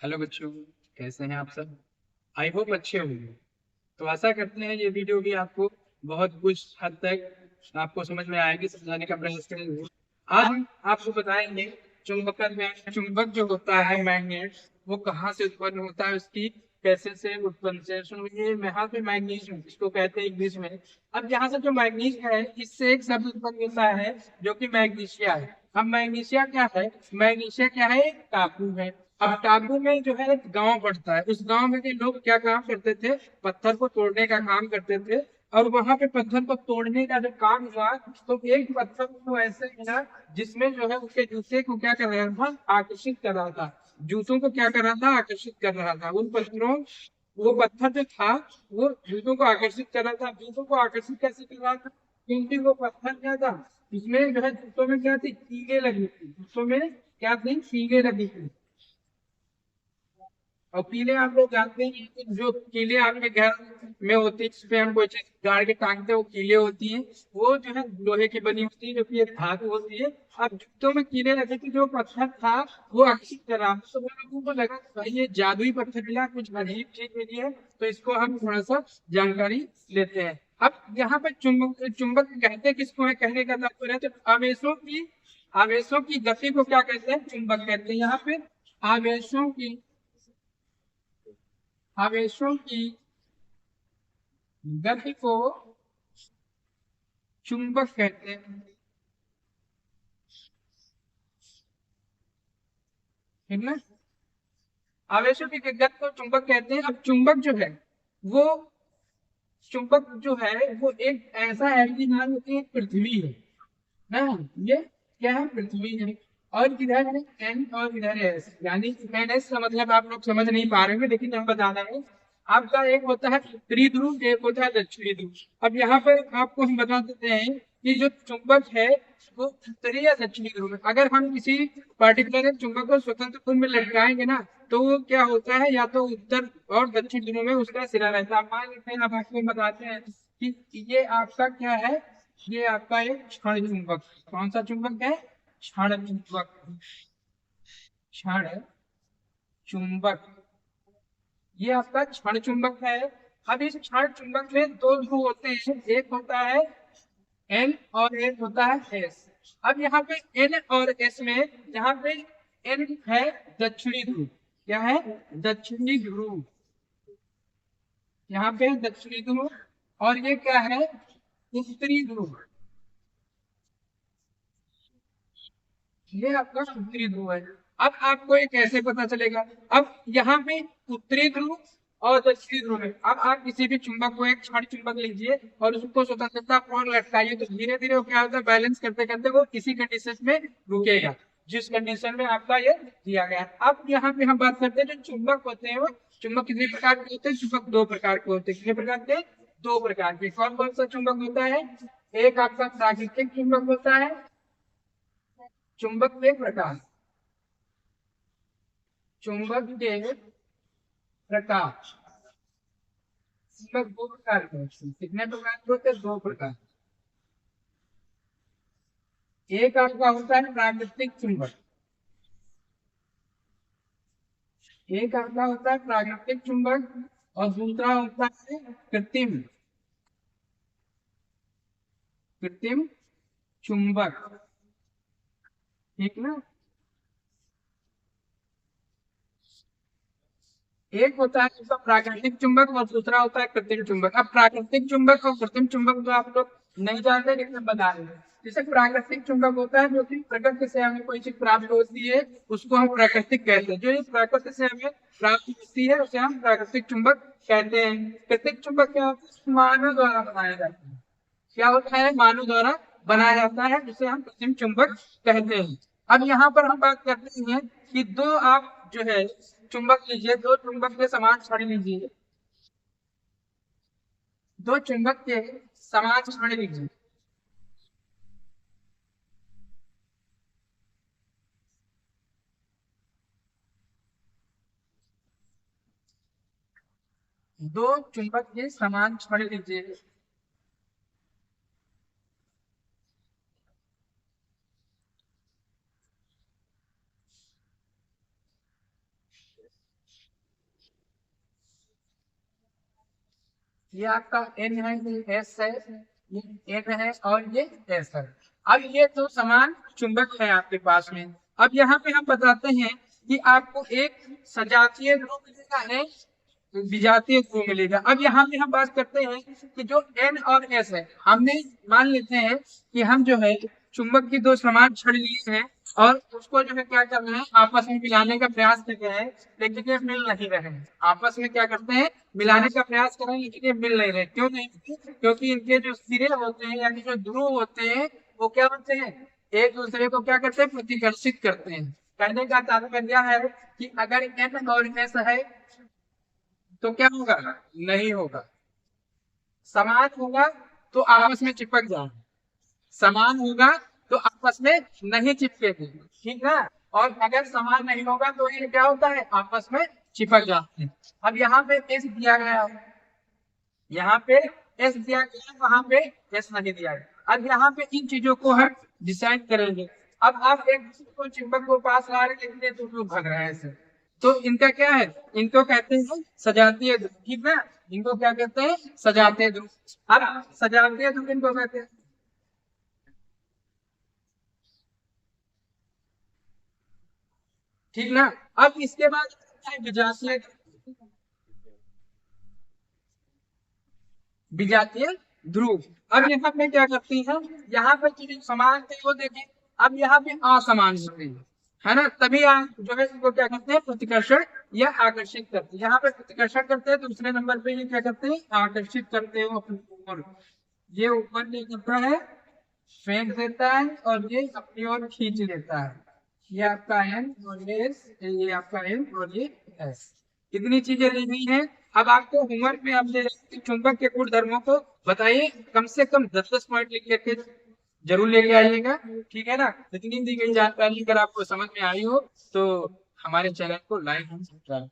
Hello बच्चों, कैसे हैं आप सब। आई होप अच्छे होंगे। तो आशा करते हैं ये वीडियो भी आपको बहुत कुछ हद तक आपको समझ में आएगी, समझाने का प्रयास करेंगे। आज हम आपको बताएंगे चुंबकत्व में चुंबक जो होता है मैग्नेट, वो कहाँ से उत्पन्न होता है, उसकी कैसे से उत्पन्न से सुनिए। यहाँ पे मैग्नीज इसको कहते हैं इंग्लिश में। अब यहाँ से जो मैग्नीज है इससे एक शब्द उत्पन्न होता है जो कि मैग्नीशिया है। अब मैग्नीशिया क्या है? मैग्नीशिया क्या है? एक टापू है। अब टापू में जो है एक गांव पड़ता है। उस गांव में के लोग क्या काम करते थे? पत्थर को तोड़ने का काम करते थे। और वहां पे पत्थर को तोड़ने का जब काम हुआ तो एक पत्थर को ऐसे मिला जिसमें जो है उसके जूते को क्या कर रहा था? आकर्षित कर रहा था। जूतों को क्या कर रहा था? आकर्षित कर रहा था। उन पत्थरों वो पत्थर जो था वो जूतों को आकर्षित कर रहा था। जूतों को आकर्षित कैसे कर रहा था? क्योंकि वो पत्थर क्या था, उसमें जो है जूतों में क्या थी? कीले लगी थी। जूतों में क्या थी? कीले लगी थी। और कीले आप लोग जानते हैं कि जो कीले आपके घर में होती है, जिसपे हम कोई चीज गाड़ के टांगते हैं, वो कीले होती हैं। वो जो है लोहे की बनी होती है, जो कि एक धातु होती है। अब जूतों में कीले लगे थे, जो पत्थर था वो आकर्षित कर रहा था। तो वो लोगों को लगा कि भाई ये जादुई पत्थर मिला, कुछ अजीब चीज मिली है, तो इसको हम थोड़ा सा जानकारी लेते हैं। अब यहाँ पे चुंबक चुंबक कहते किसको है? कहने का तात्पर्य है तो आवेशों की गति को क्या कहते हैं? चुंबक कहते हैं। यहाँ पे आवेशों की आवेशों की गति को चुंबक कहते हैं। ठीक ना? आवेशों की गति को चुंबक कहते हैं। अब चुंबक जो है वो चुंबक जो है वो एक ऐसा है कि मान लो कि एक पृथ्वी है ना। ये क्या है? पृथ्वी है। और किधर है? एन और इधर है एस। यानी एन एस का मतलब आप लोग समझ नहीं पा रहे हैं, लेकिन हम बता रहे हैं। आपका एक होता है उत्तरी ध्रुव, एक होता है दक्षिणी ध्रुव। अब यहाँ पर आपको हम बता देते हैं कि जो चुंबक है वो उत्तरी या दक्षिणी ध्रुव में। अगर हम किसी पर्टिकुलर चुंबक को स्वतंत्र ध्रुव में लटकाएंगे ना, तो वो क्या होता है? या तो उत्तर और दक्षिण ध्रुव में उसका सिरा रहता है। मान लेते हैं, अब आपको बताते हैं कि ये आपका क्या है। ये आपका एक क्षण चुंबक। कौन सा चुंबक है? क्षण चुंबक। क्षण चुंबक ये आपका क्षण चुंबक है। अब इस क्षण चुंबक में दो ध्रुव होते हैं, एक होता है एन और एक होता है एस। अब यहाँ पे एन और एस में, यहाँ पे एन है दक्षिणी ध्रुव। क्या है? दक्षिणी ध्रुव। यहाँ पे दक्षिणी ध्रुव। और ये क्या है? उत्तरी ध्रुव। ये आपका उत्तरी ध्रुव है। अब आपको ये कैसे पता चलेगा? अब यहाँ पे उत्तरी ध्रुव और दक्षिणी ध्रुव है। अब आप किसी भी चुंबक को एक क्षण चुंबक लीजिए और उसको स्वतंत्रता पूर्ण लटकाइए, तो धीरे धीरे वो क्या होता है? बैलेंस करते करते वो किसी कंडीशन में रुकेगा, जिस कंडीशन में आपका ये दिया गया है। अब यहाँ पे हम बात करते हैं जो चुंबक होते हैं, वो चुंबक कितने प्रकार के होते हैं? चुंबक दो प्रकार के होते हैं। कितने प्रकार के? दो प्रकार के। कौन कौन सा चुंबक होता है? एक आपका प्राकृतिक चुंबक होता है। चुंबक के प्रकार। चुंबक के प्रकार। चुंबक दो प्रकार के होते हैं। कितने प्रकार के होते हैं? दो प्रकार। एक आपका होता है प्राकृतिक चुंबक। एक आपका होता है प्राकृतिक चुंबक और दूसरा होता है कृत्रिम। कृत्रिम चुंबक। ठीक ना? एक होता है उसका प्राकृतिक चुंबक और दूसरा होता है कृत्रिम चुंबक। अब प्राकृतिक चुंबक और कृत्रिम चुंबक तो आप लोग नहीं जानते, लेकिन बता रहे हैं। जैसे प्राकृतिक चुंबक होता है जो कि प्रकृति से हमें कोई चीज प्राप्त होती है, उसको हम प्राकृतिक कहते हैं। जो ये प्रकृति से हमें प्राप्त होती है उसे हम प्राकृतिक चुंबक कहते हैं। कृत्रिम चुंबक क्या होता है? मानव द्वारा बनाया जाता है। क्या होता है? मानव द्वारा बनाया जाता है, जिसे हम कृत्रिम चुंबक कहते हैं। अब यहाँ पर हम बात करते हैं कि दो आप जो है चुंबक लीजिए, दो चुंबक के समान छड़ लीजिए। दो चुंबक के समान छड़ लीजिए। दो चुंबक के समान छड़ लीजिए। ये आपका N है, ये S है, ये N है और ये S है। अब ये दो समान चुंबक है आपके पास में। अब यहाँ पे हम बताते हैं कि आपको एक सजातीय ध्रुव मिलेगा, एक विजातीय ध्रुव मिलेगा। अब यहाँ पे हम बात करते हैं कि जो N और S है, हमने मान लेते हैं कि हम जो है चुंबक की दो समान छड़ लिए हैं और उसको जो है क्या कर रहे हैं, आपस में मिलाने का प्रयास कर रहे हैं, लेकिन ये मिल नहीं रहे हैं। आपस में क्या करते हैं, मिलाने का प्रयास कर रहे हैं, लेकिन ये मिल नहीं रहे। क्यों नहीं? क्योंकि इनके जो सिरे होते हैं यानी जो ध्रुव होते हैं वो क्या होते हैं, एक दूसरे को क्या करते हैं, प्रतिकर्षित करते हैं। कहने का तात्पर्य है कि अगर N और S है तो क्या होगा, नहीं होगा। समान होगा तो आपस में चिपक जाएंगे, समान होगा तो आपस में नहीं चिपकेंगे, ठीक है। और अगर समान नहीं होगा तो ये क्या होता है, आपस में चिपक जाते हैं। अब यहाँ पे एस दिया गया है, यहाँ पे एस दिया गया है, वहां पे एस नहीं दिया गया। अब यहाँ पे इन चीजों को हम डिसाइड करेंगे। अब आप एक दूसरे को चुंबक को पास ला रहे हैं, लेकिन ये दो लोग भाग रहे हैं ऐसे, तो इनका क्या है, इनको कहते हैं सजातीय ध्रुव, ठीक है। इनको क्या कहते हैं, सजातीय ध्रुव। अब सजातीय ध्रुव इनको कहते हैं, ठीक ना। अब इसके बाद विजातीय, विजातीय ध्रुव। अब यहाँ पे क्या करती है, यहाँ पे चीजें समान थे वो देखें, अब यहाँ पे असमान हो गई है ना, तभी जो है इसको क्या करते हैं, प्रतिकर्षण या आकर्षित करते हैं। यहाँ पे प्रतिकर्षण करते हैं, दूसरे नंबर पे ये क्या करते हैं, आकर्षित करते हैं अपनी ओर। ये ऊपर क्या करता है, फेंक देता है और ये अपनी ओर खींच लेता है। ये आपका एन और ये एस, ये आपका एन और ये एस। कितनी चीजें ली गई हैं। अब आपको होमवर्क में आप चुंबक के गुण धर्मों को बताइए, कम से कम 10-10 पॉइंट लिख करके जरूर लेके आइएगा, ठीक है ना। इतनी दी गई जानकारी अगर आपको समझ में आई हो तो हमारे चैनल को लाइक एंड सब्सक्राइब